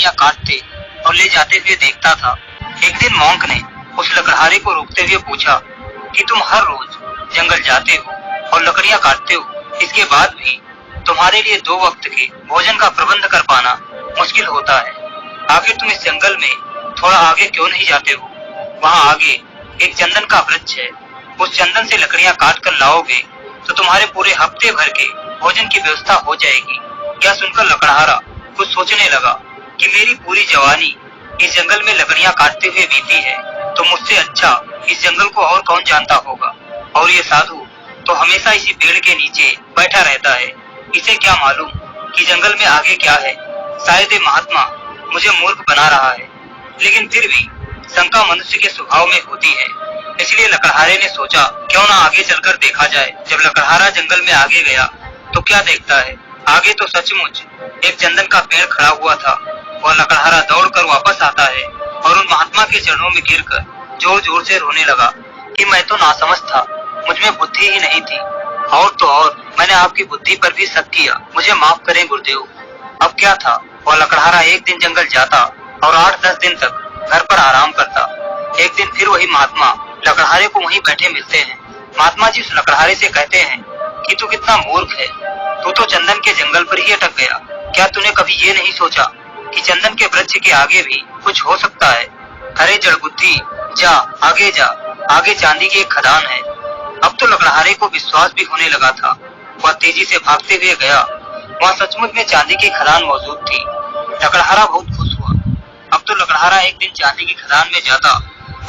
लकड़ियां काटते और ले जाते हुए देखता था। एक दिन मॉन्क ने उस लकड़हारे को रोकते हुए पूछा कि तुम हर रोज जंगल जाते हो और लकड़ियां काटते हो, इसके बाद भी तुम्हारे लिए 2 वक्त के भोजन का प्रबंध कर पाना मुश्किल होता है। आगे तुम इस जंगल में थोड़ा आगे क्यों नहीं जाते हो? वहाँ आगे एक चंदन का वृक्ष है, उस चंदन से लकड़ियां काट कर लाओगे तो तुम्हारे पूरे हफ्ते भर के भोजन की व्यवस्था हो जाएगी। यह सुनकर लकड़हारा कुछ सोचने लगा कि मेरी पूरी जवानी इस जंगल में लकड़ियां काटते हुए बीती है, तो मुझसे अच्छा इस जंगल को और कौन जानता होगा। और ये साधु तो हमेशा इसी पेड़ के नीचे बैठा रहता है, इसे क्या मालूम कि जंगल में आगे क्या है। शायद ये महात्मा मुझे मूर्ख बना रहा है। लेकिन फिर भी शंका मनुष्य के स्वभाव में होती है, इसलिए लकड़हारे ने सोचा क्यों ना आगे चलकर देखा जाए। जब लकड़हारा जंगल में आगे गया तो क्या देखता है, आगे तो सचमुच एक चंदन का पेड़ खड़ा हुआ था। वह लकड़हारा दौड़कर वापस आता है और उन महात्मा के चरणों में गिरकर जोर जोर से रोने लगा कि मैं तो नासमझ था, मुझ में बुद्धि ही नहीं थी, और तो और मैंने आपकी बुद्धि पर भी शक किया, मुझे माफ करें गुरुदेव। अब क्या था, वह लकड़हारा एक दिन जंगल जाता और 8-10 दिन तक घर पर आराम करता। एक दिन फिर वही महात्मा लकड़हारे को वहीं बैठे मिलते हैं। महात्मा जी उस लकड़हारे से कहते हैं कि तू कितना मूर्ख है, तू तो चंदन के जंगल पर ही अटक गया। क्या तूने कभी ये नहीं सोचा कि चंदन के वृक्ष के आगे भी कुछ हो सकता है? अरे जड़बुद्धि, जा आगे चांदी की एक खदान है। अब तो लकड़हारे को विश्वास भी होने लगा था। वह तेजी से भागते हुए गया, वहाँ सचमुच में चांदी की खदान मौजूद थी। लकड़हारा बहुत खुश हुआ। अब तो लकड़हारा एक दिन चांदी की खदान में जाता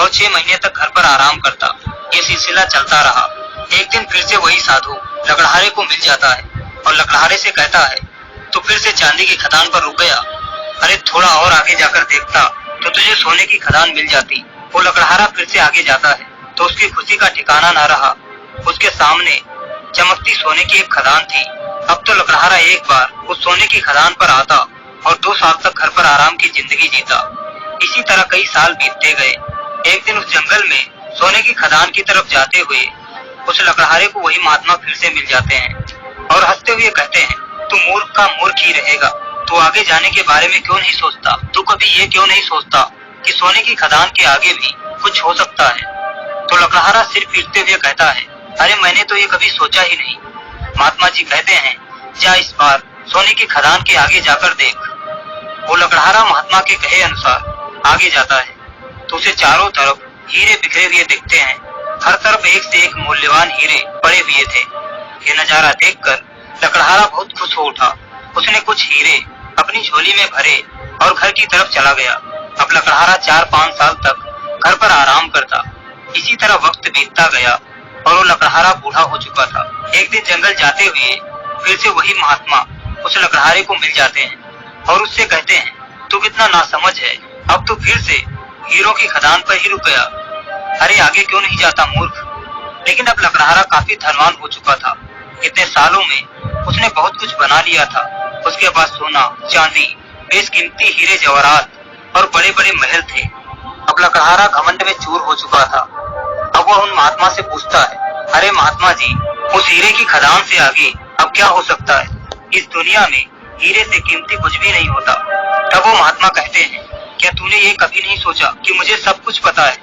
और 6 महीने तक घर पर आराम करता। ये सिलसिला चलता रहा। एक दिन फिर से वही साधु लकड़हारे को मिल जाता है और लकड़हारे से कहता है, तो फिर से चांदी की खदान पर रुक गया। अरे थोड़ा और आगे जाकर देखता तो तुझे सोने की खदान मिल जाती। वो लकड़हारा फिर से आगे जाता है तो उसकी खुशी का ठिकाना न रहा। उसके सामने चमकती सोने की एक खदान थी। अब तो लकड़हारा एक बार उस सोने की खदान पर आता और 2 साल तक घर पर आराम की जिंदगी जीता। इसी तरह कई साल बीतते गए। एक दिन उस जंगल में सोने की खदान की तरफ जाते हुए उस लकड़हारे को वही महात्मा फिर से मिल जाते हैं और हंसते हुए कहते हैं, तू मूर्ख का मूर्ख ही रहेगा, तू आगे जाने के बारे में क्यों नहीं सोचता? तू कभी ये क्यों नहीं सोचता कि सोने की खदान के आगे भी कुछ हो सकता है? तो लकड़हारा सिर पीटते हुए कहता है, अरे मैंने तो ये कभी सोचा ही नहीं। महात्मा जी कहते हैं, जा इस बार सोने की खदान के आगे जाकर देख। वो लकड़हारा महात्मा के कहे अनुसार आगे जाता है तो उसे चारों तरफ हीरे बिखरे हुए दिखते हैं। हर तरफ एक से एक मूल्यवान हीरे पड़े हुए थे। ये नजारा देखकर लकड़हारा बहुत खुश हो उठा। उसने कुछ हीरे अपनी झोली में भरे और घर की तरफ चला गया। अब लकड़हारा 4-5 साल तक घर पर आराम करता। इसी तरह वक्त बीतता गया और वो लकड़हारा बूढ़ा हो चुका था। एक दिन जंगल जाते हुए फिर से वही महात्मा उस लकड़हारे को मिल जाते हैं और उससे कहते हैं, तू कितना नासमझ है, अब तो फिर से हीरों की खदान पर ही रुक गया। अरे आगे क्यों नहीं जाता मूर्ख। लेकिन अब लकड़हारा काफी धनवान हो चुका था। इतने सालों में उसने बहुत कुछ बना लिया था। उसके पास सोना, चांदी, बेशकीमती हीरे जवाहरात और बड़े बड़े महल थे। अब लकड़हारा घमंड में चूर हो चुका था। अब वह उन महात्मा से पूछता है, अरे महात्मा जी, उस हीरे की खदान से आगे अब क्या हो सकता है? इस दुनिया में हीरे से कीमती कुछ भी नहीं होता। तब वो महात्मा कहते हैं, क्या तूने ये कभी नहीं सोचा कि मुझे सब कुछ पता है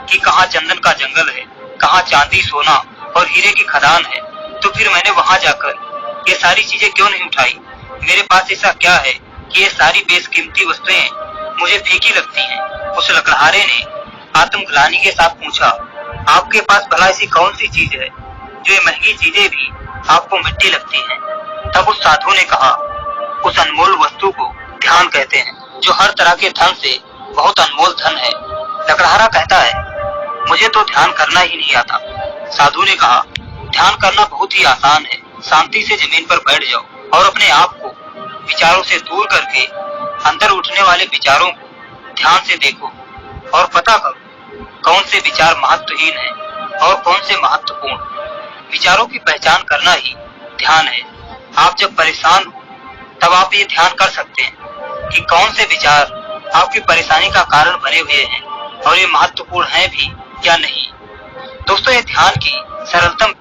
कि कहाँ चंदन का जंगल है, कहाँ चांदी, सोना और हीरे की खदान है? तो फिर मैंने वहाँ जाकर ये सारी चीजें क्यों नहीं उठाई? मेरे पास ऐसा क्या है कि ये सारी बेशकीमती वस्तुएं मुझे फीकी लगती हैं? उस लकड़हारे ने आत्मग्लानि के साथ पूछा, आपके पास भला ऐसी कौन सी चीज है जो ये महंगी चीजें भी आपको मिट्टी लगती हैं? तब उस साधु ने कहा, उस अनमोल वस्तु को ध्यान कहते हैं, जो हर तरह के धन से बहुत अनमोल धन है। लकड़हारा कहता है, मुझे तो ध्यान करना ही नहीं आता। साधु ने कहा, ध्यान करना बहुत ही आसान है। शांति से जमीन पर बैठ जाओ और अपने आप को विचारों से दूर करके अंदर उठने वाले विचारों को ध्यान से देखो और पता करो कौन से विचार महत्वहीन है और कौन से महत्वपूर्ण। विचारों की पहचान करना ही ध्यान है। आप जब परेशान हो तब आप ये ध्यान कर सकते हैं कि कौन से विचार आपकी परेशानी का कारण बने हुए हैं और ये महत्वपूर्ण है भी या नहीं। दोस्तों, ये ध्यान की सरलतम